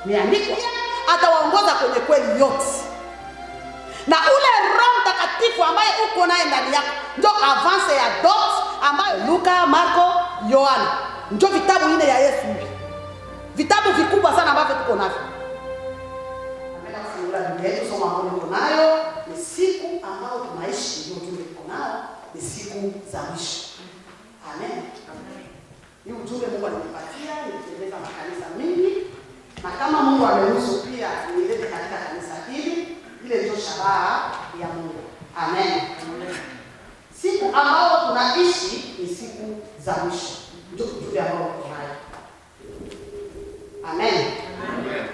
Imeandikwa atawaongoza kwenye kweli yote. Na ule Roho Mtakatifu ambaye uko naye ndani yako ndio avance ya dot ambayo Luka, Marko, Yohana. Ndio vitabu nne ya Yesu hivi. Vitabu vikubwa sana ambavyo tuko navyo. Napenda kufungua Biblia yetu, soma mambo tuko nayo, ni siku ambayo tunaishi, ndio ujumbe tuko nao, ni siku za mwisho. Amen. Ni ujumbe Mungu alinipatia, nilipeleka makanisa mingi. Na kama Mungu ameruhusu pia nilete katika kanisa hili, ile ndio shabaha ya Mungu. Amen. Siku ambayo tunaishi ni siku za mwisho. Ndio ujumbe ambao tuko nayo. Amen. Amen.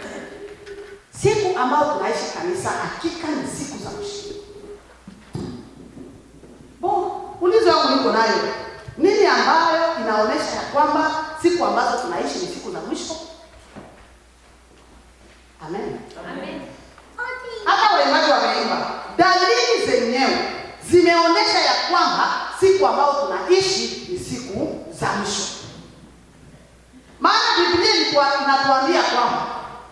Siku ambayo tunaishi kanisa hakika ni siku za mwisho. Ulizo wangu niko nayo. Nini ambayo inaonesha ya kwamba siku ambazo tunaishi ni siku za mwisho? Amen. Amen. Hata waimbaji wameimba, dalili zenyewe zimeonesha ya kwamba siku ambayo tunaishi ni siku za mwisho. Maana Biblia inatuambia kwamba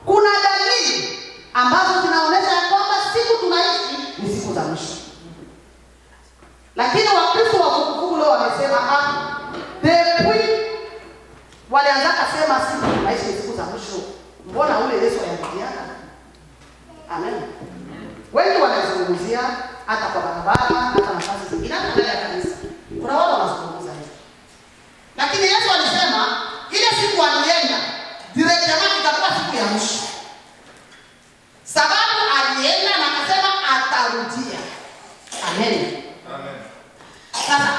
kuna dalili ambazo zinaonesha ya kwamba siku tunaishi ni siku za mwisho. Lakini Wakristo wa vuguvugu leo wamesema depuis walianza kusema siku tunaishi ni siku za mwisho. Mbona ule Yesu aliambiana? Amen. Wengi wanazungumzia hata kwa barabara, hata nafasi zingine, hata ndani ya kanisa. Kuna watu wanazungumza hivi. Lakini Yesu alisema ile siku alienda directement itakuwa siku ya mwisho. Sababu alienda na akasema atarudia. Amen. Amen. Sasa,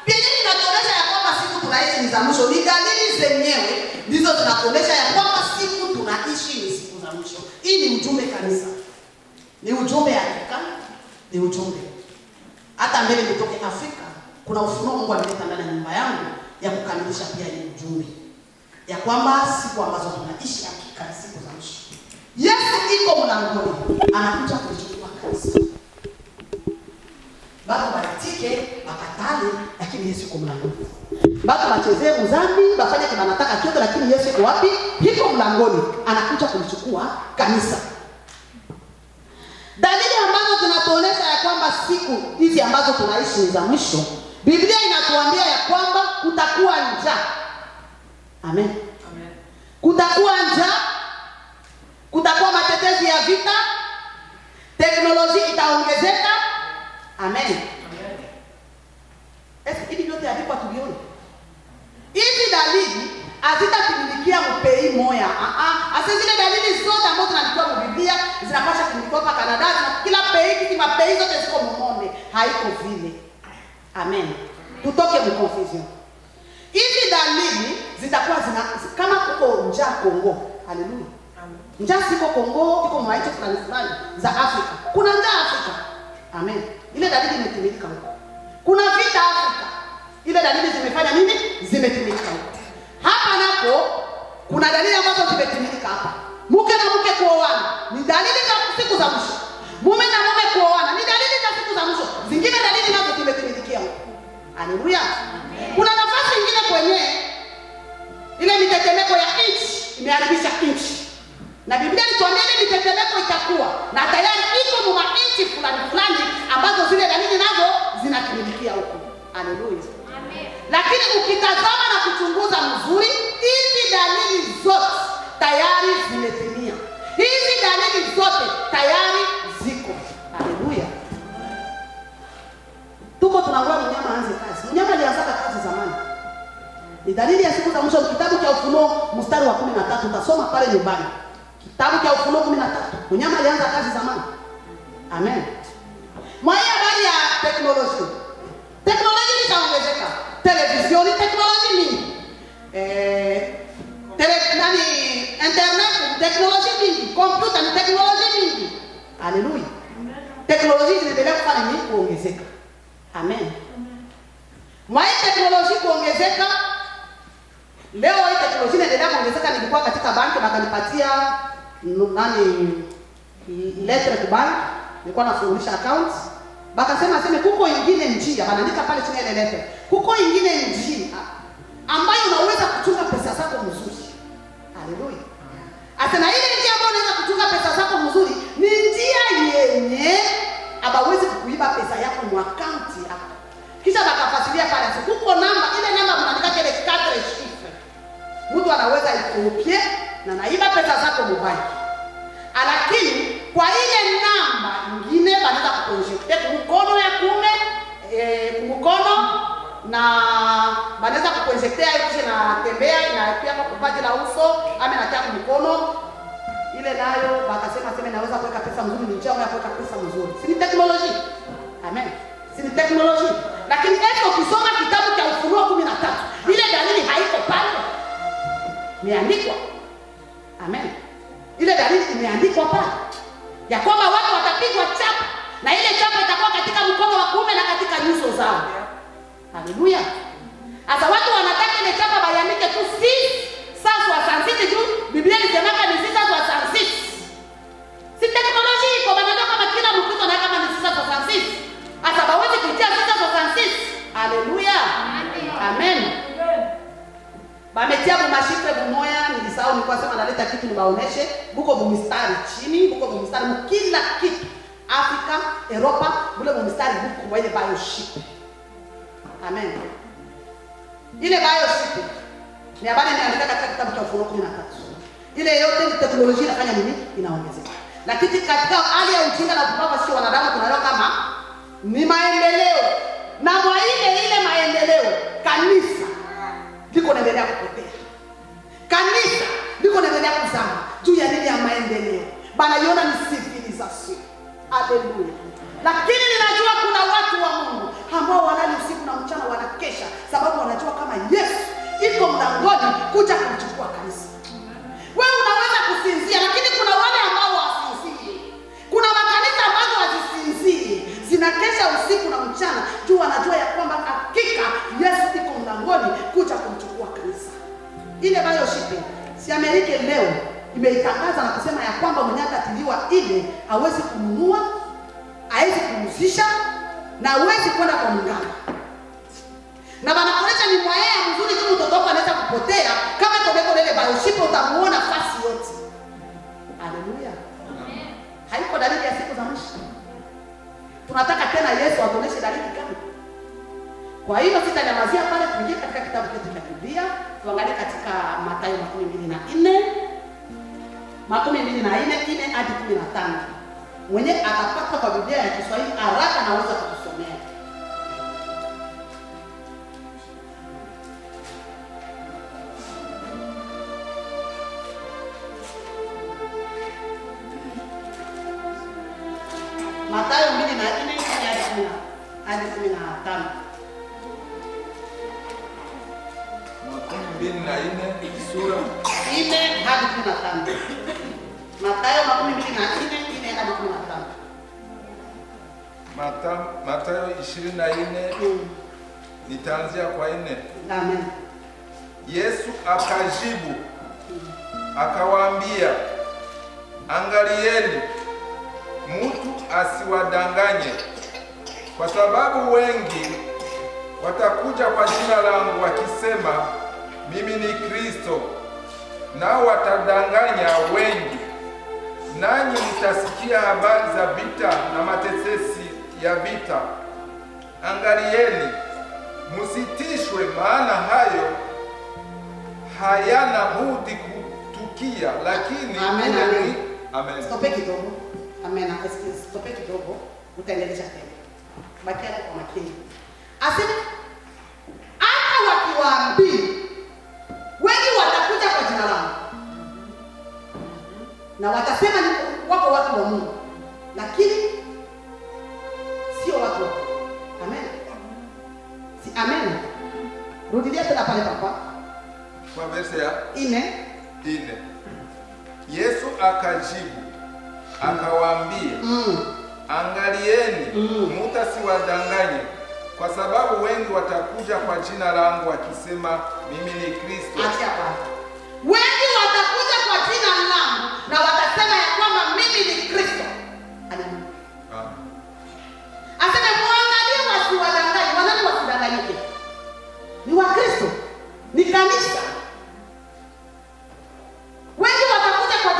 Biblia inatuonyesha ya kwamba siku tunaishi ni za mwisho. Ni dalili zenyewe ndizo zinatuonyesha ya kwamba siku tunaishi ni siku za mwisho. Hii ni ujumbe kanisa. Ni ujumbe hakika, ni ujumbe. Hata mbele nitoke Afrika, kuna ufunuo Mungu ameleta ndani ya nyumba yangu ya kukamilisha pia ile ujumbe. Ya kwamba siku ambazo tunaishi hakika ni siku za mwisho. Yesu iko mlangoni, anakuja kuchukua kanisa. Bado baitike, bakatale, lakini Yesu iko mlangoni. Bado bachezee muzambi, bafanye kama anataka chote, lakini Yesu iko wapi? Iko mlangoni, anakuja kulichukua kanisa. Dalili ambazo zinatuonesha ya kwamba siku hizi ambazo tunaishi ni za mwisho. Biblia inatuambia ya kwamba kutakuwa njaa. Amen. Amen. Kutakuwa njaa, kutakuwa matetezi ya vita, teknolojia itaongezeka. Amen. Amen. Hivi vyote hadipa tulione. Hizi dalili hazitatimilikia mpei moya. Asa zile dalili zote ambazo tunaandikwa kwa Biblia zinapaswa kutimilikia kwa Canada, na kila pei kiti mapei zote ziko mumonde. Haiko vile. Amen. Tutoke mu confusion. Hizi dalili zitakuwa kama kuko njaa Kongo. Haleluya. Amen. Njaa siko Kongo, iko maicho fulani za Afrika. Kuna njaa Afrika. Amen. Ile dalili imetimilika huko. Kuna vita Afrika. Ile dalili zimefanya nini? Zimetimilika huko. Hapa nako kuna dalili ambazo zimetimilika hapa. Mke na mke kuoana ni dalili za siku za mwisho. Mume na mume kuoana ni dalili za siku za mwisho. Zingine dalili nazo zimetimilikia huko. Haleluya. Kuna nafasi nyingine kwenye ile mitetemeko ya nchi imeharibisha nchi. Na Biblia inatuambia ile mitetemeko itakuwa na tayari iko mwa nchi fulani ambazo zile dalili nazo zinatimilikia huko. Haleluya. Amen. Lakini ukitazama na kuchunguza mzuri, hizi dalili zote tayari zimetimia. Hizi dalili zote tayari ziko. Haleluya. Tuko tunangoja mnyama aanze kazi. Mnyama alianza kazi zamani. Ni dalili ya siku za mwisho. Kitabu cha Ufunuo mstari wa 13 utasoma pale nyumbani. Kitabu cha Ufunuo 13. Mnyama alianza kazi zamani. Amen. Mwa habari ya teknolojia. Teknolojia itaongezeka. Televisioni teknolojia mingi. Internet teknolojia mingi. Kompyuta ni teknolojia mingi. Haleluya. Teknolojia inaendelea kufanya nini? Kuongezeka. Amen. Mwa teknolojia kuongezeka. Leo hii teknolojia inaendelea kuongezeka. Nilikuwa katika banki bakanipatia letter to bank. Nilikuwa nafungulisha account. Bakasema kuko ingine njia, wanaandika pale chini ile letter. Kuko ingine njia ambayo unaweza kuchunga pesa zako mzuri. Haleluya. Asema ile njia ambayo unaweza kuchunga pesa zako mzuri ni njia yenye abawezi kukuiba pesa yako mu account yako. Kisha bakafasilia pale huko namba, ile namba mnaandika kile 4 chiffres. Mtu anaweza ikopie na naiba pesa zako mobile. Lakini kwa ile namba nyingine banaweza kukonjecte mkono ya kume mkono na banaweza kukonjecte hiyo kisha na tembea inapiga kwa kupaji la uso ama na tabu mkono ile nayo bakasema sema inaweza kuweka pesa nzuri, ni njia ya kuweka pesa nzuri. Si ni teknolojia? Amen. Si ni teknolojia? Lakini hapo ukisoma kitabu cha Ufunuo 13 ile dalili haiko pale. Imeandikwa. Amen. Ile dalili imeandikwa pale ya kwamba watu watapigwa chapa na ile chapa itakuwa katika mkono wa kuume na katika nyuso zao. Haleluya. Sasa watu wanataka ile chapa bayandike tu sasa sisi juu Biblia inasemaka ni sasa si teknolojia iko banatoka kama kila mkristo na kama ni sasa hata bawezi kutia sasa. Haleluya. Amen. Bametia bumashifre bumoya, nilisahau nilikuwa sema naleta kitu nibaoneshe. Buko bumistari chini, buko bumistari kila kitu. Afrika, Europa, bule bumistari buko kwa ile bioship. Amen. Ile bioship ni habari inaandika katika kitabu cha Ufunuo 13. Ile yote ni teknolojia inafanya nini? Inaongezeka. Lakini katika hali ya ujinga na kupapa sio wanadamu tunaelewa kama ni maendeleo. Na kwa ile maendeleo kanisa liko naendelea kupotea. Kanisa liko naendelea kuzama juu ya nini? Ya maendeleo. Bana yona ni civilization. Haleluya. Lakini ninajua kuna watu wa Mungu ambao wanali usiku na mchana wanakesha sababu wanajua kama Yesu iko mlangoni kuja kuchukua kanisa. Wewe unaweza kusinzia lakini kuna wale ambao wasinzie. Kuna makanisa ambazo hazisinzie, zinakesha usiku na mchana juu wanajua ya kwamba hakika Yesu iko mlangoni kuja kumchukua kanisa. Ile bioship si Amerika leo imeitangaza na kusema ya kwamba mwenye atatiliwa ile hawezi kununua, hawezi kuuzisha na hawezi kwenda kwa mganga. Na banakoresha ni mwaya mzuri tu mtoto wako anaweza kupotea kama tobeko lele bioship utamuona fasi yote. Haleluya. Amen. Haiko dalili ya siku za mwisho. Tunataka tena Yesu atuoneshe dalili gani? Kwa hiyo sitanyamazia pale, tuingie katika kitabu chetu cha Biblia, tuangalie katika Mathayo 24 4 hadi 15. Mwenye atapata kwa Biblia ya Kiswahili haraka naweza kutusomea. Mathayo 24 hadi 15. 24 sura 4 hadi 15. Mathayo 24 hadi 15. Mathayo 24 nitaanzia kwa 4. Amen. Yesu akajibu akawaambia, angalieni mtu asiwadanganye, kwa sababu wengi watakuja kwa jina langu wakisema mimi ni Kristo, nao watadanganya wengi. Nanyi mtasikia habari za vita na matetesi ya vita. Angalieni, msitishwe, maana hayo hayana budi kutukia, lakini Amen. Stope kidogo. Amen. Stope kidogo. Utaendelea tena. Bakia kwa makini. Asema hata wakiwaambia wengi watakuja kwa jina langu na watasema ni wako watu wa Mungu, lakini sio watu wa Mungu. Amen. Si amen. Rudilia tena pale papa. Kwa verse ya 4. Yesu akajibu akawaambia, angalieni mutasiwadanganye, kwa sababu wengi watakuja kwa jina langu wakisema mimi ni Kristo. Acha hapa. Wengi watakuja kwa jina langu na watasema ya kwamba mimi ni Kristo. Amen. Asema muangalie wasiwadanganye. Wanani wasidanganyike? Ni wa Kristo. Ni kanisa. Wengi watakuja kwa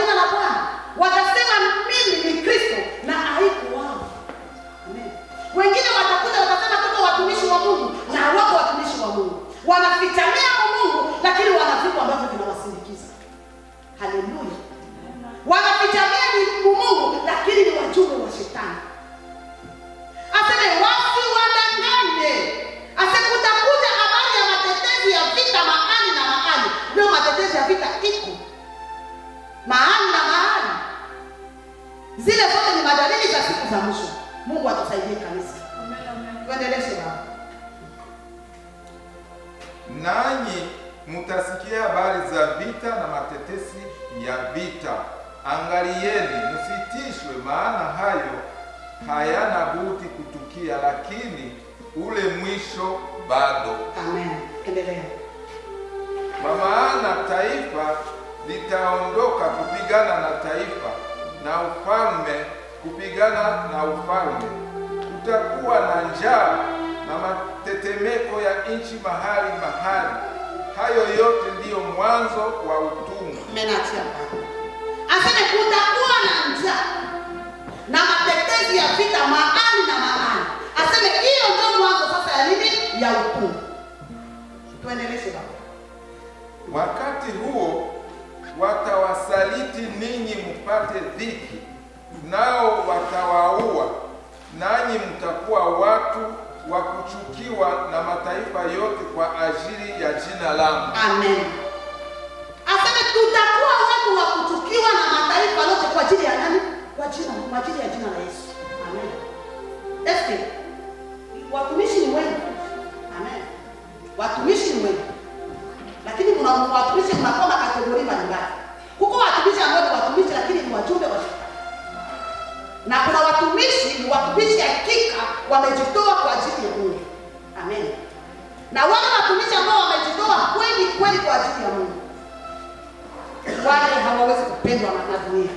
wanafichania Mungu, lakini wana vitu ambavyo vinawasindikiza. Haleluya. Wanafichania Mungu, lakini ni wajumbe wa shetani. Aseme wasiwadanganye. Aseme kutakuja habari ya matetezi ya vita mahali na mahali. Leo matetezi ya vita iko mahali na mahali. Zile zote ni madalili za siku za mwisho. Mungu atusaidie kanisa. Amen. Tuendelee baba. Nanyi mutasikia habari za vita na matetesi ya vita. Angalieni, msitishwe, maana hayo hayana budi kutukia, lakini ule mwisho bado. Amen. Endelea. Kwa maana taifa litaondoka kupigana na taifa, na ufalme kupigana na ufalme. Kutakuwa na njaa na matetemeko ya nchi mahali mahali. Hayo yote ndiyo mwanzo wa utumwa. Aseme kutakuwa na njaa na matetezi ya vita mahali na mahali. Aseme hiyo ndio mwanzo sasa ya nini? Ya utumwa. Tuendeleshe baba. Wakati huo watawasaliti ninyi mpate dhiki, nao watawaua, nanyi mtakuwa watu wa kuchukiwa na mataifa yote kwa ajili ya jina langu. Amen. Aseme tutakuwa watu wa kuchukiwa na mataifa yote kwa ajili ya nani? Kwa ajili ya jina la Yesu. Amen. Eske watumishi ni wengi. Amen. Watumishi ni wengi. Lakini kuna watumishi mnakuwa na kategori mbalimbali. Kuko watumishi ambao ni watumishi lakini ni wajumbe wa shetani. Na kuna watumishi hakika wamejitoa kwa ajili ya Mungu. Amen. Na wale watumishi ambao wamejitoa kweli kweli kwa ajili ya Mungu, wale hawawezi kupendwa na dunia.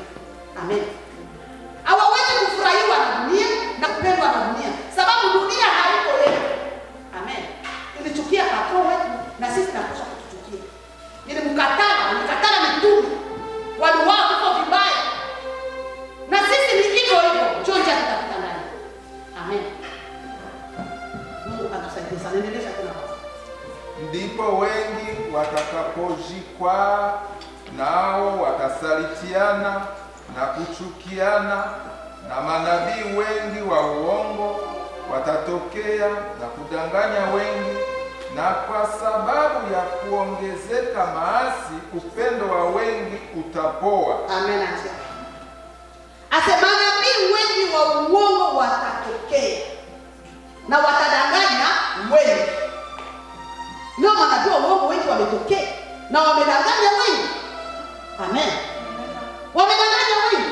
Amen. Hawawezi kufurahiwa na dunia na kupendwa na dunia, sababu dunia haiko yetu. Amen. Ilichukia pakao wetu na sisi tunapaswa kutuchukia. Nilikatala mitume waliwao vifo vibaya, na sisi ni hivyo hivyo. Chonja kitapita ndani. Amen. Mungu atusaidie sana. Endelea tena baba. Ndipo wengi watakapojikwa, nao watasalitiana na kuchukiana, na manabii wengi wa uongo watatokea na kudanganya wengi, na kwa sababu ya kuongezeka maasi upendo wa wengi utapoa. Amen. Asema manabii wengi wa uongo watatokea na watadanganya wengi. Leo manabii wa uongo wengi wametokea na wamedanganya wengi. Amen. Wamedanganya wengi.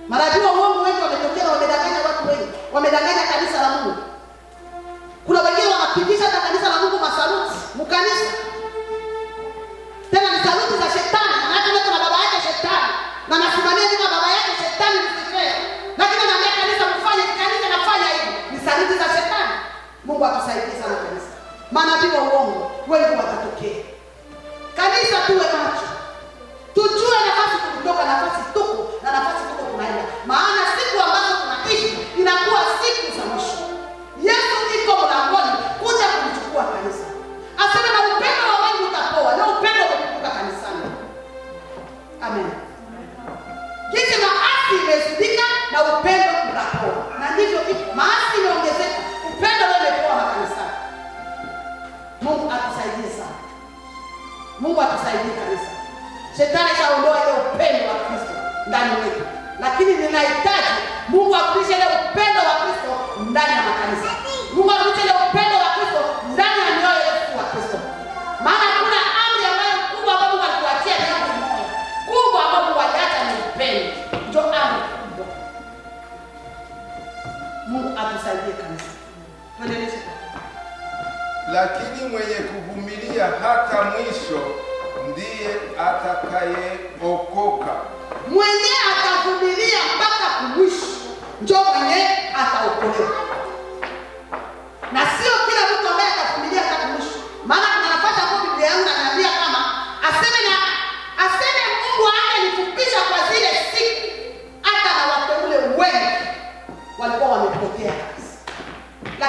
Manabii wa uongo wengi wametokea na wamedanganya watu wengi. Wamedanganya kanisa la Mungu. Kuna wengine wanapitisha hata kanisa la Mungu masaluti mkanisa. Tena ni saluti za shetani. Anataka na baba yake shetani. Na nasimamia kama baba yake shetani msifee. Lakini anaambia kanisa mfanye, kanisa nafanya hivi. Ni saluti za shetani. Mungu atusaidie sana kanisa. Manabii wa uongo wengi watatokea. Kanisa tuwe macho. Tujue nafasi kutoka nafasi tuko na nafasi tuko tunaenda. Maana siku ambazo tunaishi inakuwa siku za mwisho. Yesu iko mlangoni kuja kulichukua kanisa. Asema na upendo wa wengi utapoa, na upendo umepunguka kanisani. Amen. Jinsi maasi imezidika na upendo utapoa. Na ndivyo iko. Maasi imeongezeka, upendo umepoa makanisani. Mungu atusaidie sana. Mungu atusaidie kanisa. Shetani shaondoa ile upendo wa Kristo ndani yetu. Lakini ninahitaji Mungu arudishe ile upendo wa Kristo ndani ya makanisa. Mungu arudishe ile upendo wa Kristo ndani ya mioyo yetu wa Kristo. Maana kuna amri ambayo kubwa ambayo Mungu alituachia ni amri moja. Kubwa ambayo Mungu aliacha ni upendo. Ndio amri kubwa. Mungu atusaidie kanisa. Tuendelee. Lakini mwenye kuvumilia hata mwisho ndiye atakayeokoka. Mwenye atavumilia mpaka mwisho ndio mwenye ataokolewa. Na sio kila mtu ambaye atavumilia mpaka mwisho. Maana kuna nafasi hapo Biblia yangu inaniambia kama aseme Mungu angenifupisha kwa zile siku, hata na wateule wengi walikuwa wamepotea kabisa.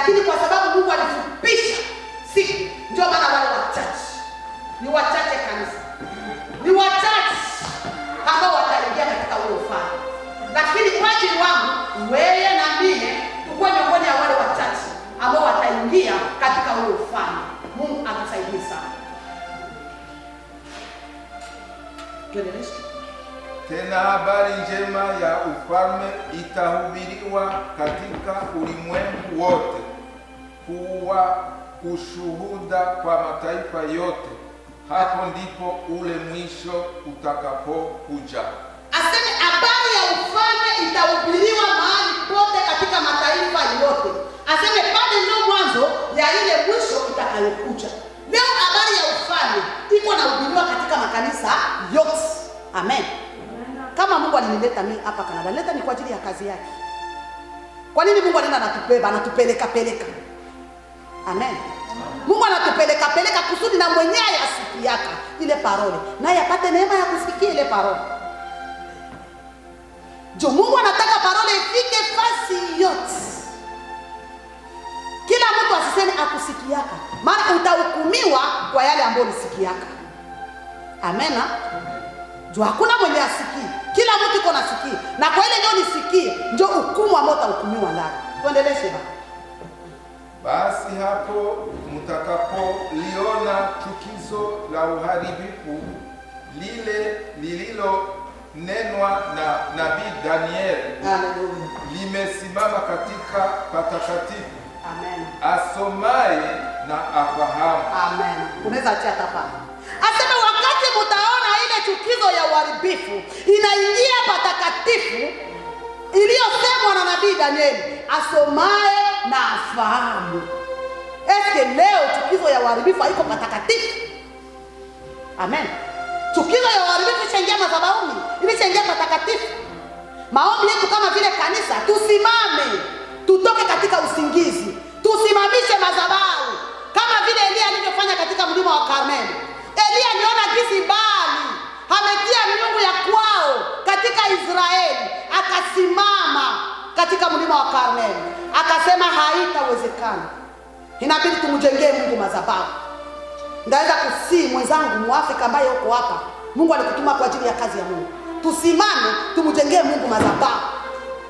lakini kwa sababu Mungu alifupisha siku, ndio maana wale wachache, ni wachache kanisa, ni wachache ambao wataingia katika ule ufalme. Lakini kwa ajili wangu wewe na mimi tukue miongoni ya wale wachache ambao wataingia katika ule ufalme. Mungu atusaidie sana. Tena habari njema ya ufalme itahubiriwa katika ulimwengu wote kuwa ushuhuda kwa mataifa yote, hapo ndipo ule mwisho utakapokuja. Aseme habari ya ufalme itahubiriwa mahali pote katika mataifa yote. Aseme pale ndio mwanzo ya ile mwisho itakayokuja. Leo habari ya ufalme iko nahubiriwa katika makanisa yote. Amen. Kama Mungu alinileta mimi hapa Canada, leta ni kwa ajili ya kazi yake. Kwa nini Mungu anaenda anatubeba, anatupeleka? Amen. Mungu anatupeleka kusudi na mwenyewe asikiaka ile parole, naye apate neema ya kusikia ile parole. Jo, Mungu anataka parole ifike fasi yote. Kila mtu asiseme akusikiaka, maana utahukumiwa kwa yale ambayo ulisikiaka. Amen. Jo, hakuna mwenye asikii. Kila mtu iko nasikia. Na kwa ile ndio nisikie, ndio hukumu ambayo utahukumiwa ndani. Tuendelee sema. Basi hapo mtakapoliona chukizo la uharibifu lile lililonenwa na nabii Danieli, limesimama katika patakatifu. Amen. Asomaye na afahamu. Amen. Unaweza acha hapa. Asema wakati mtaona ile chukizo ya uharibifu inaingia patakatifu iliyosemwa na nabii Danieli, asomaye na afahamu. Eske leo chukizo ya uharibifu haiko patakatifu? Amen. Chukizo ya uharibifu ishaingia madhabahuni, ilishaingia patakatifu. Maombi yetu kama vile kanisa, tusimame, tutoke katika usingizi, tusimamishe madhabahu kama vile Elia alivyofanya katika mlima wa Karmeli. Elia aliona jinsi Baali ametia miungu ya kwao katika Israeli, akasimama katika mlima wa Karmeli akasema haitawezekana, inabidi tumjengee Mungu madhabahu. Ndaweza kusii mwenzangu Mwafrika ambaye uko hapa, Mungu alikutuma kwa ajili ya kazi ya Mungu. Tusimame tumjengee Mungu madhabahu,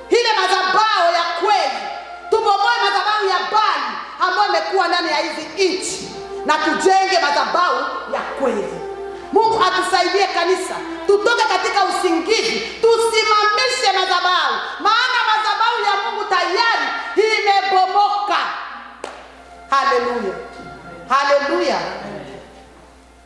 ile madhabahu ya kweli. Tubomoe madhabahu ya Baali ambayo imekuwa ndani ya hizi nchi na tujenge madhabahu ya kweli. Mungu atusaidie kanisa, tutoke katika usingizi, tusimamishe madhabahu, maana madhabahu ya Mungu tayari imebomoka. Haleluya, haleluya.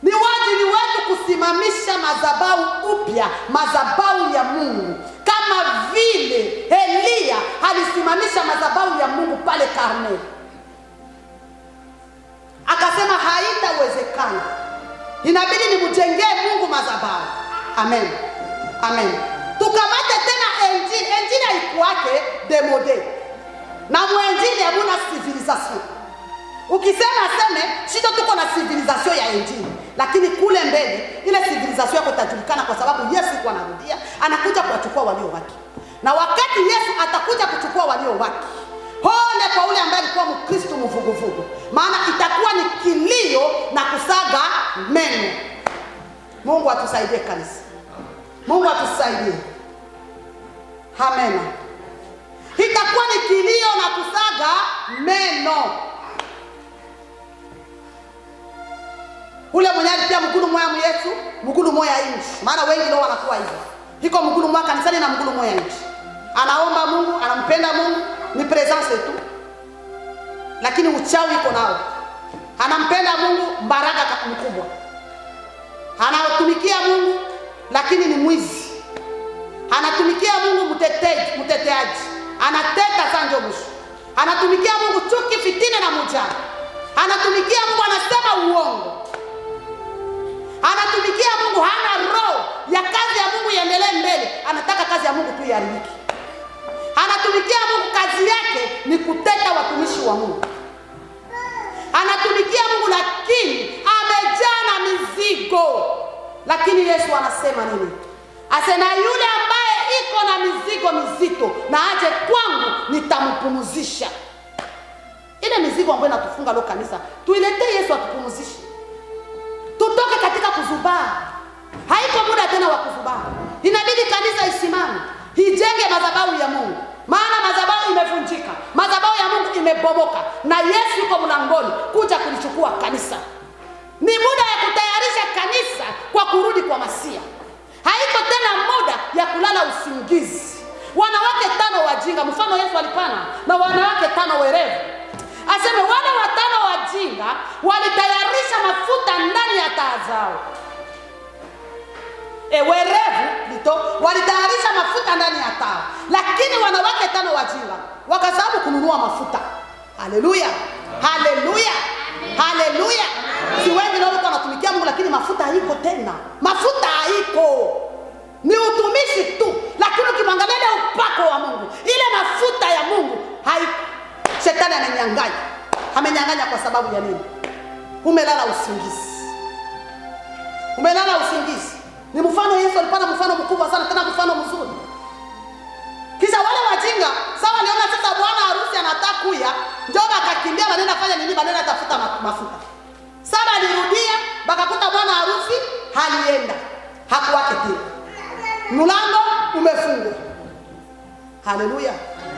Ni wajibu wetu kusimamisha madhabahu upya, madhabahu ya Mungu, kama vile Elia alisimamisha madhabahu ya Mungu pale Karmeli. Akasema haitawezekana, inabidi nimjengee Mungu madhabahu. Amen. Amen. Tukamate tena injili. Injili haikuwake demode. Na mwenjili hamuna civilization. Ukisema aseme shida tuko na civilization ya injili, lakini kule mbele ile civilization yako itajulikana, kwa sababu Yesu kwa anarudia, anakuja kuwachukua walio wake. Na wakati Yesu atakuja kuchukua walio wake, pole kwa ule ambaye alikuwa Mkristo mvuguvugu, maana itakuwa ni kilio na kusaga meno. Mungu atusaidie kanisa. Mungu atusaidie. Amen. Itakuwa ni kilio na kusaga meno. Ule mwenye alipia mgulu moya Yesu, mgulu moya inchi. Maana wengi ndio wanakuwa hivyo. Hiko mgulu moya kanisani na mgulu moya inchi. Anaomba Mungu, anampenda Mungu, ni presence tu. Lakini uchawi iko nao. Anampenda Mungu, baraka mkubwa. Anatumikia Mungu, lakini ni mwizi. Anatumikia Mungu mteteaji. Anateta sanjo mwisho. Anatumikia Mungu chuki, fitina na mujana. Anatumikia Mungu, anasema uongo. Anatumikia Mungu, hana roho ya kazi ya Mungu iendelee mbele. Anataka kazi ya Mungu tu iharibike. Anatumikia Mungu, kazi yake ni kuteta watumishi wa Mungu. Anatumikia Mungu, lakini amejaa na mizigo. Lakini Yesu anasema nini? Asema yule ambaye iko na mizigo mizito na aje kwangu, nitampumzisha. ile mizigo ambayo inatufunga leo kanisa, tuiletee Yesu atupumzishe. Tutoke katika kuzubaa. Haiko muda tena wa kuzubaa. Inabidi kanisa isimame, ijenge madhabahu ya Mungu. Maana madhabahu imevunjika, madhabahu ya Mungu imebomoka, na Yesu yuko mlangoni kuja kulichukua kanisa. Ni muda ya kutayarisha kanisa kwa kurudi kwa Masia. Haiko tena muda ya kulala usingizi. Wanawake 5 wajinga, mfano Yesu alipana na wanawake 5 werevu. Aseme wale 5 wajinga walitayarisha mafuta ndani ya taa zao. Werevu lito walitayarisha mafuta ndani ya taa, lakini wanawake 5 wajinga wakasahau kununua mafuta. Haleluya, haleluya, haleluya. Si wengi ndio walikuwa wanatumikia Mungu, lakini mafuta haiko tena. Mafuta haiko, ni utumishi tu. Lakini ukimwangalia upako wa Mungu, ile mafuta ya Mungu haiko. Shetani ananyang'anya. Amenyang'anya kwa sababu ya nini? Umelala usingizi. Umelala usingizi. Ni mfano Yesu alipana mfano mkubwa sana, tena mfano mzuri. Kisha wale wajinga sawa waliona sasa bwana harusi anataka kuya, ndio akakimbia wanaenda fanya nini? Wanaenda tafuta mafuta. Sasa alirudia bakakuta bwana harusi halienda. Hakuwake tena. Mlango umefungwa. Haleluya.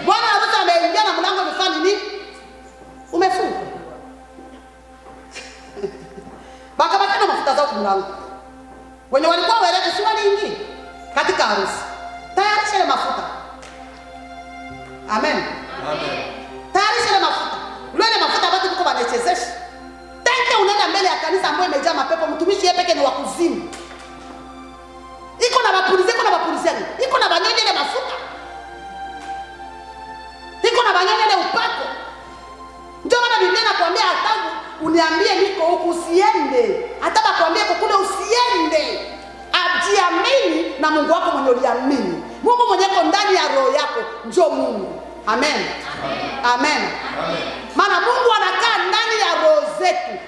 Bwana harusi ameingia na mlango umefanya nini? Umefungwa. Bakabaki na mafuta zao mlango. Wenye walikuwa werevu si waliingia katika harusi. Tayarisha ile mafuta. Amen. Amen. Tayarisha ile mafuta. Ile mafuta bado tuko banachezesha. Tangu unaenda mbele ya kanisa ambayo imejaa mapepo, mtumishi yeye peke ni wa kuzimu. Iko na mapulizi, iko na mapuliziani. Iko na banyonye ile mafuta. Iko na banyonye ile upako. Ndio maana Biblia inakuambia hata uniambie niko huku usiende. Hata bakwambie kule usiende. Ajiamini na Mungu wako mwenye uliamini. Mungu mwenye yuko ndani ya roho yako njoo Mungu. Amen. Amen. Amen. Amen. Maana Mungu anakaa ndani ya roho zetu.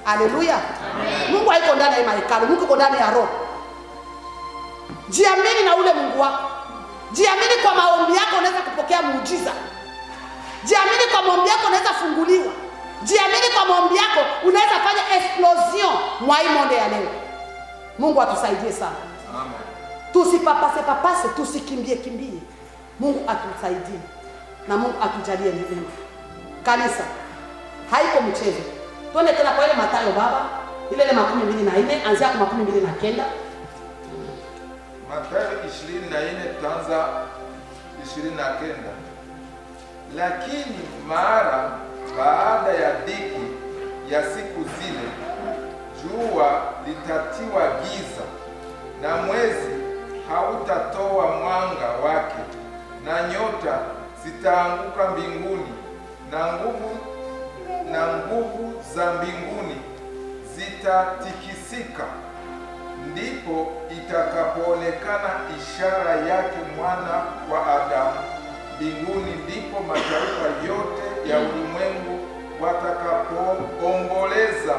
Haleluya. Mungu haiko ndani ya mahekalu, Mungu yuko ndani ya roho. Jiamini na ule Mungu wako. Jiamini kwa maombi yako unaweza kupokea muujiza. Jiamini kwa maombi yako unaweza funguliwa. Jiamini kwa maombi yako unaweza fanya explosion mwa hii monde ya leo. Mungu atusaidie sana. Amen. Tusipapase, tusikimbie. Mungu atusaidie. Na Mungu atujalie neema. Kanisa haiko mchezo. Tuone tena kwa ile Mathayo baba, ile 24 anzia kwa 29. Mathayo 24 tanza 29. Lakini mara baada ya dhiki ya siku zile, jua litatiwa giza na mwezi hautatoa mwanga wake, na nyota zitaanguka mbinguni, na nguvu za mbinguni zitatikisika. Ndipo itakapoonekana ishara yake Mwana wa Adamu mbinguni. Ndipo mataifa yote ya ulimwengu watakapoomboleza,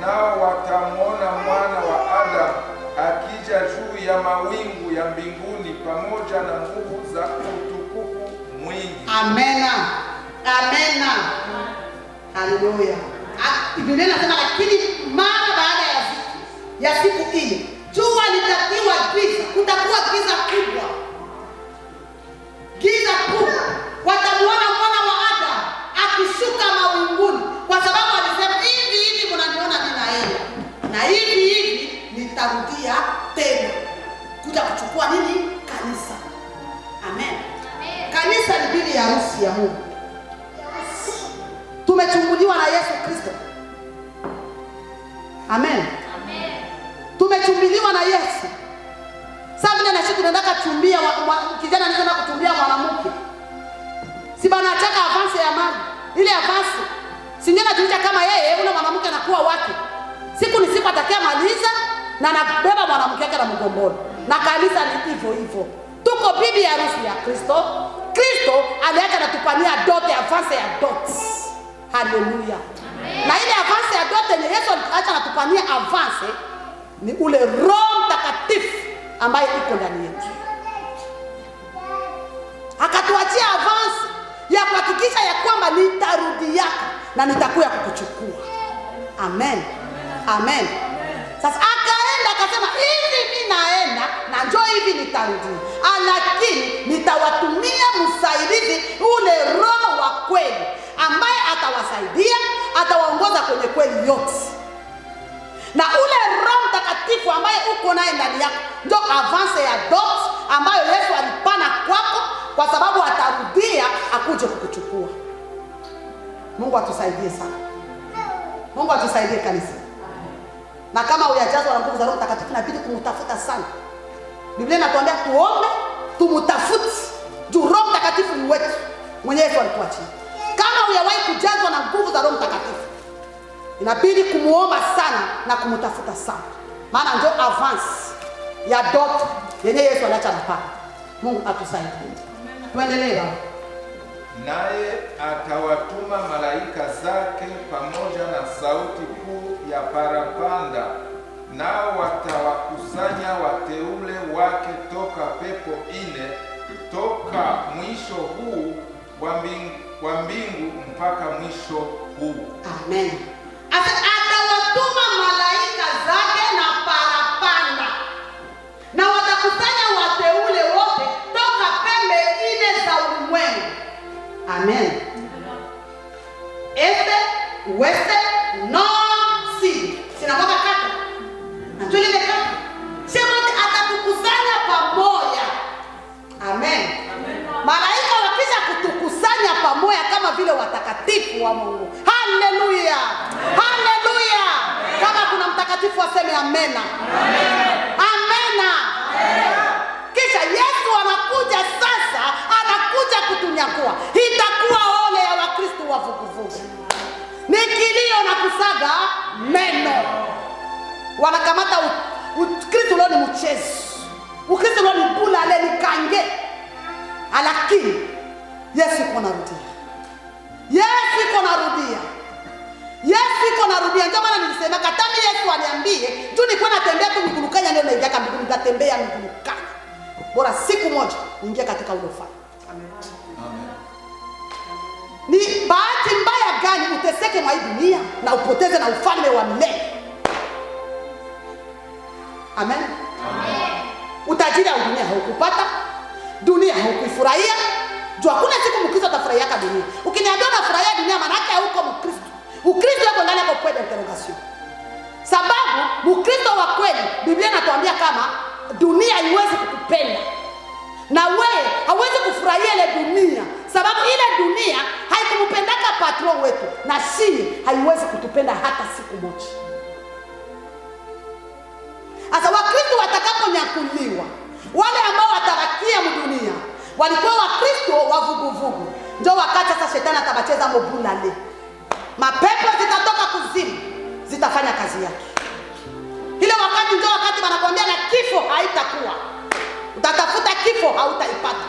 nao watamwona Mwana wa Adamu akija juu ya mawingu ya mbinguni pamoja na nguvu za utukufu mwingi. Amena. Amena. Haleluya. Biblia inasema lakini mara baada ya siku ile jua litatiwa giza, kutakuwa giza kubwa. Giza kubwa. Watamuona Mwana wa Adamu akishuka mawinguni, kwa sababu alisema hivi mnaniona ninaenda, na hivi nitarudia tena kuja kuchukua nini? Kanisa. Amen. Kanisa ni bibi ya harusi ya Mungu. Tumechunguliwa na Yesu Kristo. Amen. Tumechumbiliwa na Yesu. Sasa vile na sisi tunataka kuchumbia kijana anataka kuchumbia mwanamke. Si bana ataka avance ya mali. Ile avance. Singine anajiita kama yeye ule mwanamke anakuwa wake. Siku ni siku atakia maliza na anabeba mwanamke wake na mgomboni. Na kanisa ni hivyo. Tuko bibi harusi ya Kristo. Kristo aliacha natupania dote, avance ya dote. Haleluya. Na ile avance ya dote ni Yesu aliacha natupania avance ni ule Roho Mtakatifu ambaye iko ndani yetu. Akatuachia avance ya kwa kuhakikisha ya kwamba nitarudi yako na nitakuja kukuchukua. Amen. Amen. Sasa akaenda akasema, hivi mimi naenda na njoo hivi nitarudi, lakini nitawatumia msaidizi, ule Roho wa kweli ambaye atawasaidia, atawaongoza kwenye kweli yote. Na ule Roho Mtakatifu ambaye uko naye ndani yako ndio avance ya dot ambayo Yesu alipana kwako, kwa sababu atarudia akuje kukuchukua. Mungu atusaidie sana. Mungu atusaidie kanisa. Na kama huyajazwa na nguvu za Roho Mtakatifu, inabidi kumtafuta sana. Biblia inatuambia tuombe, tumtafute, juu Roho Mtakatifu ni wetu, mwenye Yesu alituachia. Kama hujawahi kujazwa na nguvu za Roho Mtakatifu, inabidi kumuomba sana na kumtafuta sana, maana ndio avance ya dot yenye Yesu aliacha hapa. Mungu atusaidie. Tuendelee. Naye atawatuma malaika zake pamoja na sauti kuu ya parapanda, nao watawakusanya wateule wake toka pepo ine, toka mwisho huu wa mbingu mpaka mwisho huu. Amen. Atawatuma malaika zake na parapanda, na watakusanya wateule wote toka pembe ine za ulimwengu. Amen. Este, weste, north, south. Sinakwaka kata. Natuli ile kata. Sema atatukusanya pamoja. Amen. Malaika wakisha kutukusanya pamoja kama vile watakatifu wa Mungu. Haleluya. Haleluya. Kama kuna mtakatifu aseme amena. Amena. Kisha Yesu anakuja sasa, anakuja kutunyakua. Itakuwa ole ya Wakristo wa vuguvugu. Ni kilio na kusaga meno. Wanakamata Ukristo leo ni mchezo. Ukristo leo ni bula, leo ni kange. Lakini Yesu iko narudia. Yesu iko narudia. Yesu iko narudia. Ndio maana nilisema katami Yesu aniambie, tu nilikuwa natembea tu mikulukanya ndio naingia mbinguni, nitatembea mikulukanya. Bora siku moja uingie katika ule ufalme. Amen. Ni bahati mbaya gani uteseke mwa hii dunia na upoteze na ufalme wa milele? Amen. Amen. Utajiri wa dunia haukupata, dunia haukufurahia. Jua kuna siku Mkristo atafurahia dunia. Ukiniambia unafurahia dunia, maana yake hauko Mkristo. Ukristo wako ndani yako kwenda interrogation. Sababu Mkristo wa kweli, Biblia inatuambia kama dunia haiwezi kukupenda. Na wewe hauwezi kufurahia ile dunia, sababu ile dunia haikumpendaka patron wetu, na sisi haiwezi kutupenda hata siku moja. Asa Wakristo watakaponyakuliwa, wale ambao watarakia dunia walikuwa Wakristo wa vuguvugu, ndio wakati sasa shetani atabacheza mobulale. Mapepo zitatoka kuzimu, zitafanya kazi yake. Ile wakati ndio wakati wanakuambia na kifo haitakuwa. Utatafuta kifo hautaipata.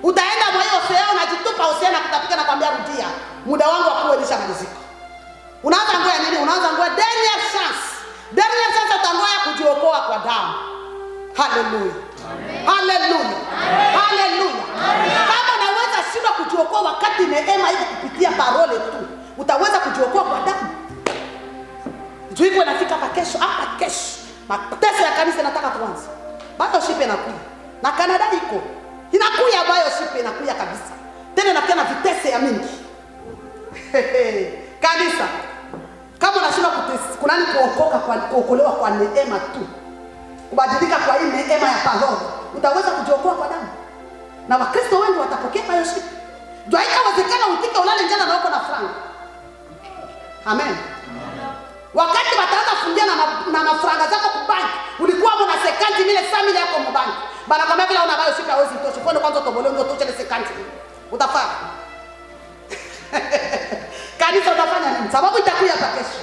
Utaenda mwa hiyo sehemu unajitupa usiana kutapika na kwambia rudia. Muda wangu wa kuelisha malizika. Unaanza ngoja nini? Unaanza ngoja dernier chance. Dernier chance utangoja kujiokoa kwa damu. Haleluya. Haleluya. Haleluya. Kama unaweza shindwa kujiokoa wakati neema iko kupitia parole tu, utaweza kujiokoa kwa damu. Juiko inafika hapa kesho, mateso ya kanisa nataka tuanze. Bado shipe inakuja. Na Canada iko. Inakuja bayo shipe inakuja kabisa. Tena inakuja na vitese ya mingi. Kanisa. Kama unashindwa kunani kuokoka kwa kuokolewa kwa neema tu, kubadilika kwa hii neema ya parole, utaweza kujiokoa kwa damu. Na Wakristo wengi watapokea bayo shipe. Ndio haitawezekana utike ulale njana na uko na franga. Amen. Wakati wataanza kufungia na mafranga zako kubanki, ulikuwa mna sekanti mile family yako mbanki. Bana kama vile una bayo shipa hawezi tosha. Fondo kwanza tobole ndio tosha ile sekanti. Utafanya. Kanisa utafanya nini? Sababu itakuja hapa kesho.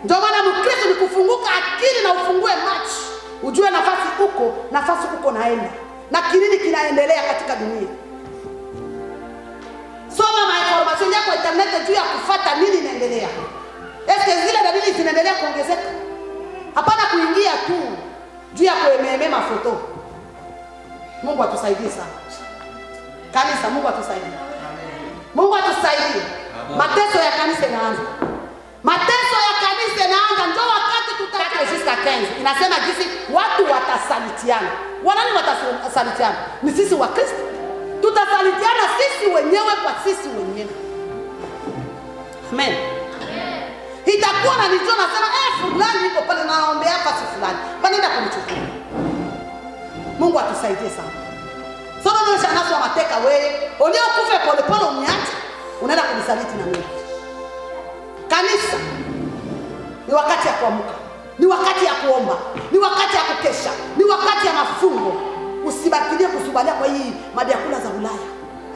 Ndio maana Mkristo ni kufunguka akili na ufungue macho. Ujue nafasi uko naenda. Na kinini kinaendelea katika dunia. Soma information yako internet juu ya kufuata nini inaendelea. Eske zile dalili zinaendelea kuongezeka? Hapana kuingia tu juu ya kuememe mafoto. Mungu atusaidie sana. Kanisa, Mungu atusaidie. Mungu atusaidie. Mateso ya kanisa inaanza. Mateso ya kanisa inaanza, ndio wakati tutakayejiska kenzi. Inasema jinsi watu watasalitiana. Wanani watasalitiana? Ni sisi wa Kristo. Tutasalitiana sisi wenyewe kwa sisi wenyewe. Amen. Itakuwa na nicho nasema fulani yuko pale naombea hapa si fulani. Wanaenda kunichukua. Mungu atusaidie sana. Sasa ndio shanaso mateka wewe. Olio kufe pole pole uniache. Unaenda kunisaliti na mimi. Kanisa ni wakati ya kuamka. Ni wakati ya kuomba. Ni wakati ya kukesha. Ni wakati ya mafungo. Usibakilie kusubalia kwa hii mabiakula za Ulaya.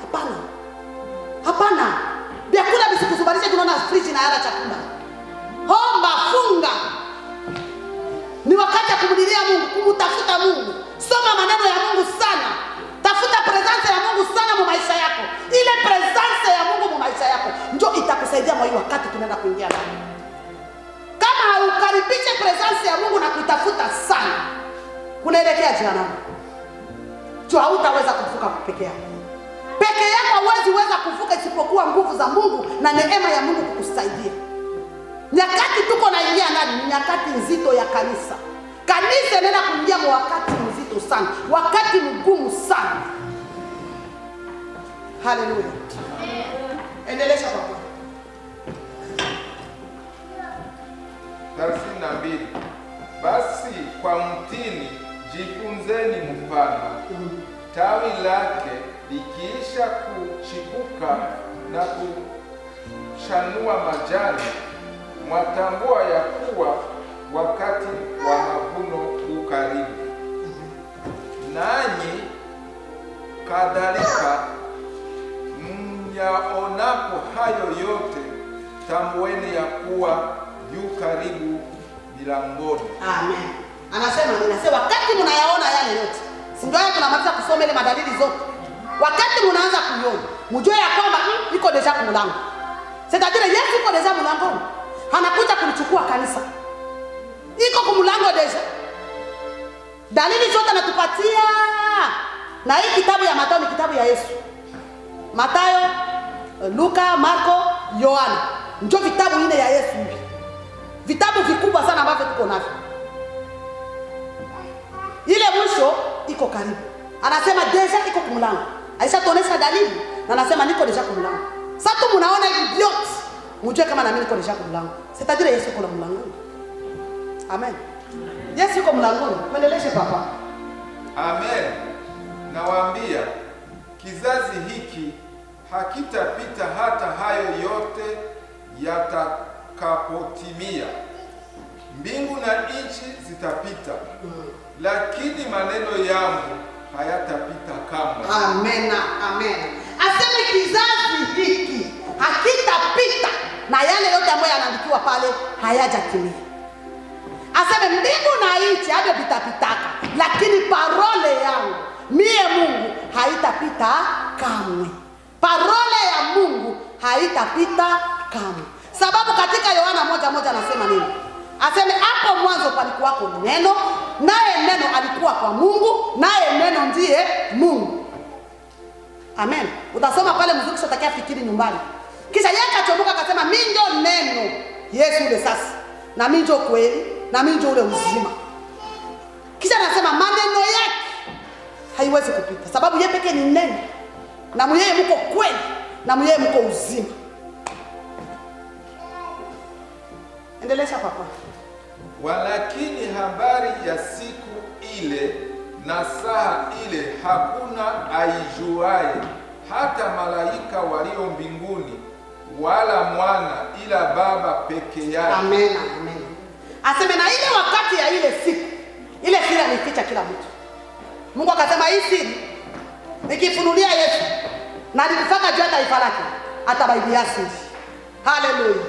Hapana. Hapana. Biakula bisikuzubalisha tunaona friji na yala chakula. Omba, funga. Ni wakati ya kumlilia Mungu, kumtafuta Mungu. Soma maneno ya Mungu sana. Tafuta presence ya Mungu sana mu maisha yako. Ile presence ya Mungu mu maisha yako ndio itakusaidia mwa hii wakati tunaenda kuingia ndani. Kama haukaribishe presence ya Mungu na kuitafuta sana, unaelekea jehanamu. Tu hautaweza kuvuka peke yako. Peke yako huwezi weza kuvuka isipokuwa nguvu za Mungu na neema ya Mungu kukusaidia. Nyakati tuko naingia ndani ni nyakati nzito ya kanisa. Kanisa inaenda kuingia kwa wakati mzito sana, wakati mgumu sana. Haleluya. Endelesha baba. 32. Basi kwa mtini jifunzeni mfano. Tawi lake likiisha kuchipuka na kushanua majani, mwatambua ya kuwa wakati wa mavuno ukaribu. Nanyi kadhalika myaonapo hayo yote, tambueni ya kuwa yu karibu milangoni. Amen. Ninasema wakati mnayaona yale yote, si ndio tunamaliza kusoma ile madalili zote. Wakati mnaanza kuiona, mjue ya kwamba iko deja kwa mlango. C'est-à-dire Yesu iko deja mlangoni. Anakuja kulichukua kanisa. Iko kwa mlango deja. Dalili zote anatupatia. Na hii kitabu ya Mathayo ni kitabu ya Yesu. Mathayo, Luka, Marko, Yohana. Ndio vitabu nne ya Yesu hivi. Vitabu vikubwa sana ambavyo tuko navyo. Ile mwisho iko karibu. Anasema deja iko kwa mlango. Aisha tuonesha dalili na anasema niko deja kwa mlango. Sasa tu mnaona hivi vyote. Mjue kama na mimi niko deja kwa mlango. C'est-à-dire Yesu yuko mlangoni. Amen. Yesu yuko mlangoni. Muendeleshe papa. Amen. Nawaambia kizazi hiki hakitapita hata hayo yote yatakapotimia. Mbingu na nchi zitapita, lakini maneno yangu hayatapita kamwe. Amen. Amen. Aseme kizazi hiki hakitapita na yale yote ambayo yanaandikiwa pale hayajatimia. Aseme mbingu na nchi hadi vitapitaka, lakini parole yangu mie Mungu haitapita kamwe. Parole ya Mungu haitapita kamwe. Sababu katika Yohana 1:1 anasema nini? Aseme hapo mwanzo palikuwako neno, naye neno alikuwa kwa Mungu, naye neno ndiye Mungu. Amen. Utasoma pale mzuri kisha utakia fikiri nyumbani. Kisha yeye akachomoka akasema mimi ndio neno. Yesu ule sasa. Na mimi ndio kweli, na mimi ndio ule uzima. Kisha anasema maneno yake haiwezi kupita. Sababu yeye pekee ni neno. Na mwenyewe mko kweli, na mwenyewe mko uzima. Endelesha papa. Walakini habari ya siku ile na saa ile hakuna aijuaye, hata malaika walio mbinguni wala mwana, ila Baba peke yake. Amen. Amen. Aseme na ile wakati ya ile siku, ile siri alificha kila mtu. Mungu akasema hii siri nikifunulia Yesu na nikifaka juu ya taifa lake atabaibia siri. Haleluya.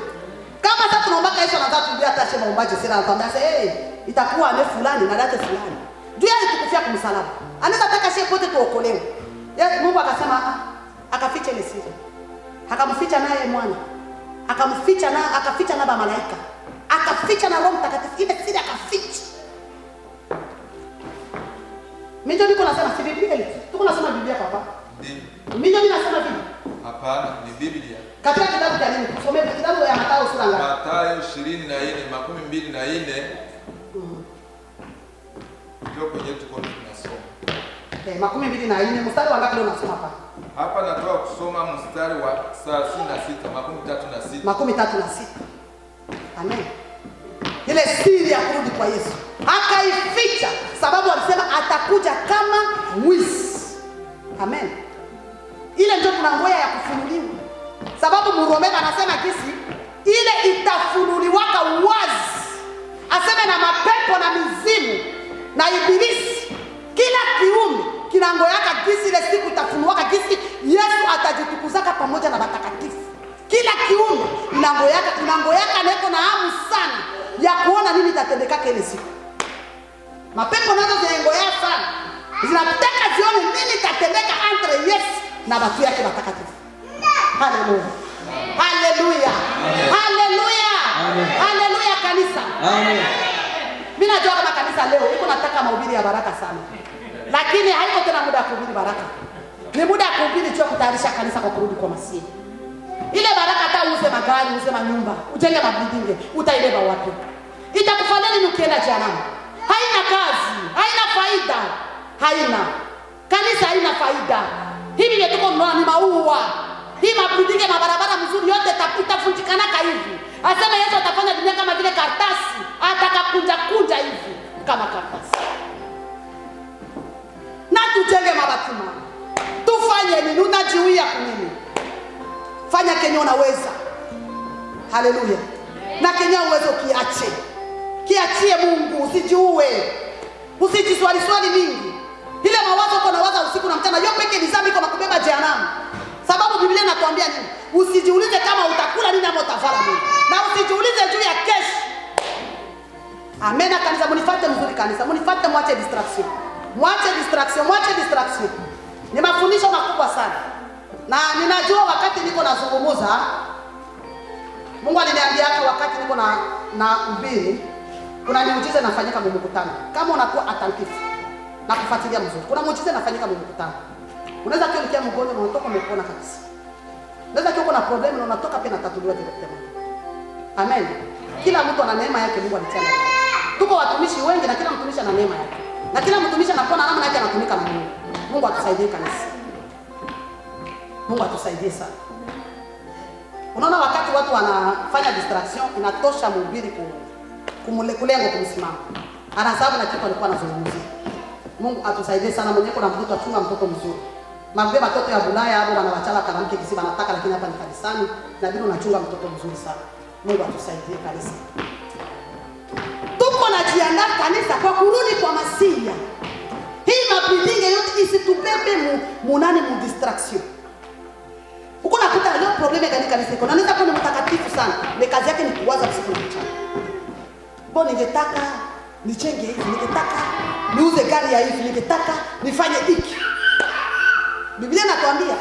Kama sasa tunaomba Yesu anataka tuambia hata shema umbaje sira anatuambia itakuwa ane fulani na date fulani. Juu yake tukufia kwa msalaba. Anaweza taka shehe pote tuokolewe. Yesu Mungu akasema akaficha ile siri. Akamficha naye mwana. Akamficha na akaficha na malaika. Akaficha na Roho Mtakatifu. Ile siri akaficha. Mimi niko nasema si Biblia ile. Tuko nasoma Biblia papa. Mimi ndio ninasema hivi. Hapana. Hapana, ni Biblia. Katika kitabu cha nini? Tusome kitabu ya Mathayo sura ngapi? Mathayo 24:24. Ndio kwenye tuko tunasoma. 24 mstari wa ngapi leo unasoma hapa? Hapa natoa kusoma mstari wa 36, 36. Amen. Ile siri ya kurudi kwa Yesu akaificha, sababu alisema atakuja kama mwizi. Amen. Ile ndio tunangoja ya kufunuliwa, sababu Mromeni anasema kisi ile itafunuliwaka wazi, aseme na mapepo na mizimu na ibilisi, kila kiumbe kinangoyaka kisi ile siku itafunuliwaka kisi Yesu atajitukuzaka pamoja na watakatifu. Kila kiumbe inangoyaka neko na hamu sana ya kuona nini itatendeka ile siku. Mapepo nazo zinaengoya sana, zinataka zione nini itatendeka entre Yesu na watu yake watakatifu. Haleluya. Haleluya. Haleluya. Haleluya kanisa. Amen. Mimi najua kama kanisa leo iko nataka mahubiri ya baraka sana. Lakini haiko tena muda wa kuhubiri baraka. Ni muda wa kuhubiri tu kutayarisha kanisa kwa kurudi kwa Masihi. Ile baraka hata uuze magari, uuze manyumba, ujenge mabidinge, utaileba wapi? Itakufanya nini ukienda jehanamu? Haina kazi, haina faida. Haina. Kanisa haina faida. Hivi vile tuko mnaona ni maua. Hii mabidinge, mabarabara mzuri yote itafunjikana hivi. Asema Yesu atafanya dunia kama vile karatasi, atakakunja hivi kama karatasi. Na tujenge mabatima. Tufanye nini? Unajiuia kunini? Fanya kenye unaweza. Haleluya. Na kenye uwezo kiache. Kiachie Mungu, usijiue. Usijiswali mingi. Ile mawazo uko nawaza usiku na mchana, hiyo peke ni dhambi, kwa kubeba jehanamu. Sababu Biblia inatuambia nini? Usijiulize kama utakula nini ama utavaa nini. Na usijiulize juu ya kesho. Amen. Kanisa, mnifuate mzuri kanisa. Mnifuate, mwache distraction. Mwache distraction. Ni mafundisho makubwa sana. Na ninajua wakati niko nazungumuza, Mungu aliniambia wakati niko na ubiri, kuna miujiza inafanyika mu mkutano. Kama unakuwa attentive na kufuatilia mzuri, kuna muujiza inafanyika mu mkutano. Unaweza kuwa mgonjwa na unatoka umepona kabisa. Unaweza kuwa na problem na unatoka pia natatuliwa direct. Amen. Kila mtu ana neema yake Mungu alitia ndani. Tuko watumishi wengi na kila mtumishi ana neema yake. Na kila mtumishi anakuwa na namna yake anatumika na Mungu. Mungu atusaidie kanisa. Mungu atusaidie sana. Unaona wakati watu wanafanya distraction, inatosha mhubiri kulengo kumsimama. Anasababu na kitu alikuwa anazungumzia. Mungu atusaidie sana. Mwenye kuna mtoto achunga mtoto mzuri. Mabebe watoto ya Bulaya hapo wanawachala kanamke kisi wanataka, lakini hapa ni kanisani na bila unachunga mtoto mzuri sana. Mungu atusaidie kanisa. Tuko na jiandaa kanisa kwa kurudi kwa Masihi. Hii mapindinge yote isitubebe mu distraction. Uko nakuta leo probleme gani kanisa iko? Anaweza kuwa ni mtakatifu sana, ni kazi yake ni kuwaza usiku na mchana. Mbona ningetaka nichenge hivi, ningetaka niuze gari ya hivi, ningetaka nifanye hiki. Biblia inatuambia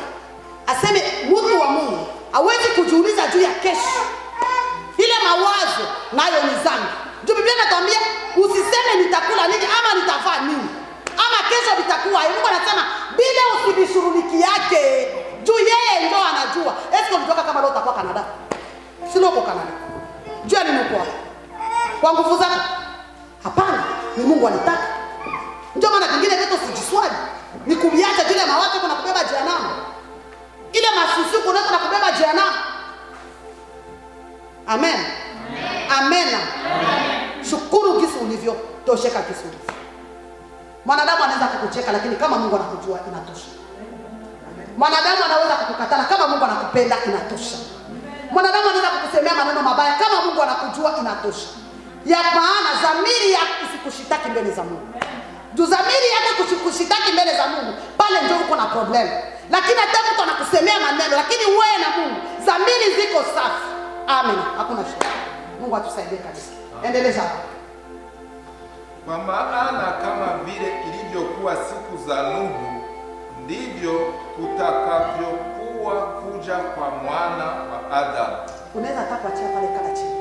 aseme mtu wa Mungu hawezi kujiuliza juu ya kesho. Ile mawazo nayo ni dhambi. Ndio Biblia inatuambia usiseme nitakula nini ama nitavaa nini ama kesho nitakuwa. Mungu anasema bila usibishuruliki yake. Juu yeye ndio anajua. Esi unatoka kama leo utakuwa Canada. Si leo uko Canada. Jua ni mko kwa nguvu zako? Hapana, ni Mungu alitaka. Ndio maana kingine vitu sijiswali. Ni kubiacha vile mawazo kuna kubeba jehanamu. Ile masusuko ndio kuna kubeba jehanamu. Amen. Amen. Amen. Shukuru kisu ulivyo, tosheka kisu ulivyo. Mwanadamu anaweza kukucheka, lakini kama Mungu anakujua inatosha. Mwanadamu anaweza kukukatana, kama Mungu anakupenda inatosha. Mwanadamu anaweza kukusemea maneno mabaya, kama Mungu anakujua inatosha. Ya maana dhamiri yako isikushitaki mbele za Mungu. Juu dhamiri yako kushitaki mbele za Mungu, pale ndio uko na problem. Lakini hata mtu anakusemea maneno, lakini wewe na Mungu dhamiri ziko safi. Amen. Hakuna shida. Mungu atusaidie kabisa. Endeleza. Kwa maana kama vile ilivyokuwa siku za Nuhu, ndivyo kutakavyokuwa kuja kwa mwana wa Adamu. Unaweza hata kuachia pale kala chini.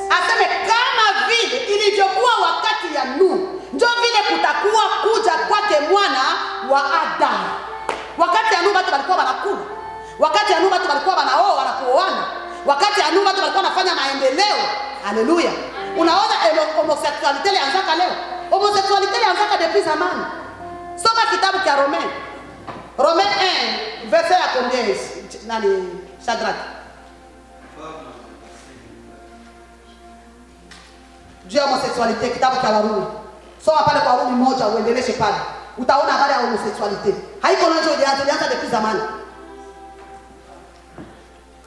Aseme kama vile ilivyokuwa wakati ya Nuhu, ndio vile kutakuwa kuja kwake mwana wa Adamu. Wakati ya Nuhu watu walikuwa wanakula. Wakati anu watu walikuwa wanaoa na kuoana, wakati anu watu walikuwa wanafanya maendeleo. Haleluya. Unaona homosexualite ilianzaka leo. Homosexualite ilianzaka depuis zamani. Soma kitabu cha Romain 1 verset ya combien nani Shadrach? Juu ya homosexualite, kitabu cha Warumi. Soma pale kwa Warumi 1 uendeleshe pale. Utaona habari ya homosexualite. Haiko ndio ilianza depuis zamani.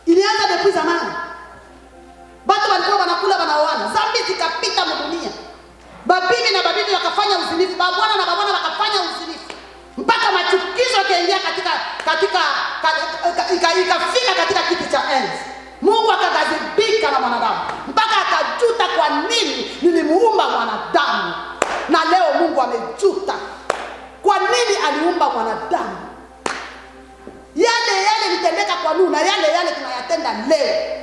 Ilianza depuis zamani. Watu walikuwa wanakula wanaoana. Dhambi zikapita dunia. Babibi na babibi wakafanya uzinifu, babwana na babwana wakafanya uzinifu. Mpaka machukizo yakaingia ikafika katika kiti cha enzi. Mungu akagazibika na mwanadamu. Mpaka akajuta, kwa nini nilimuumba mwanadamu? Na leo Mungu amejuta. Kwa nini aliumba mwanadamu? Yale litendeka kwa Nuhu na yale tunayatenda leo.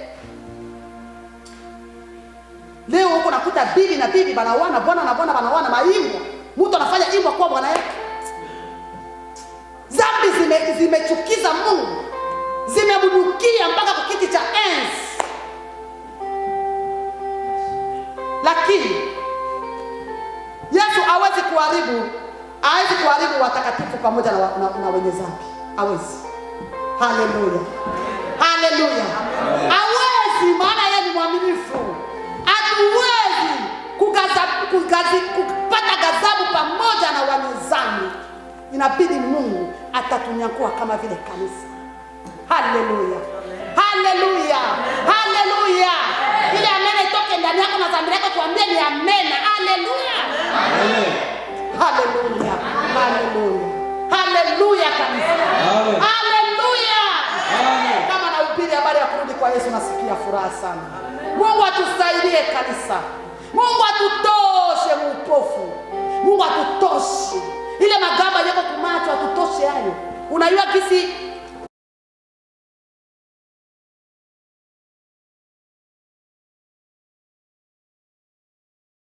Leo huko nakuta bibi na bibi banaoana, bwana na bwana banaoana maimbo. Mtu anafanya imbo kwa bwana yake. Dhambi zimechukiza Mungu. Zimebudukia mpaka kwa kiti cha enzi. Lakini Yesu hawezi kuharibu watakatifu pamoja na wenye dhambi. Hawezi. Haleluya. Haleluya. Hawezi, maana yeye ni mwaminifu. Hatuwezi kupata ghadhabu pamoja na wenye dhambi. Inabidi Mungu atatunyakua kama vile kanisa. Haleluya. Haleluya. Haleluya. Ile amen itoke ndani yako na dhambi yako, tuambie ni amen. Haleluya. Amen. Haleluya. Haleluya. Haleluya kanisa. Haleluya. Kama nahubiri habari ya kurudi kwa Yesu nasikia furaha sana. Mungu atusaidie kanisa. Mungu atutoshe upofu. Mungu atutoshe. Ile magamba yako kumacho atutoshe hayo. Unajua kisi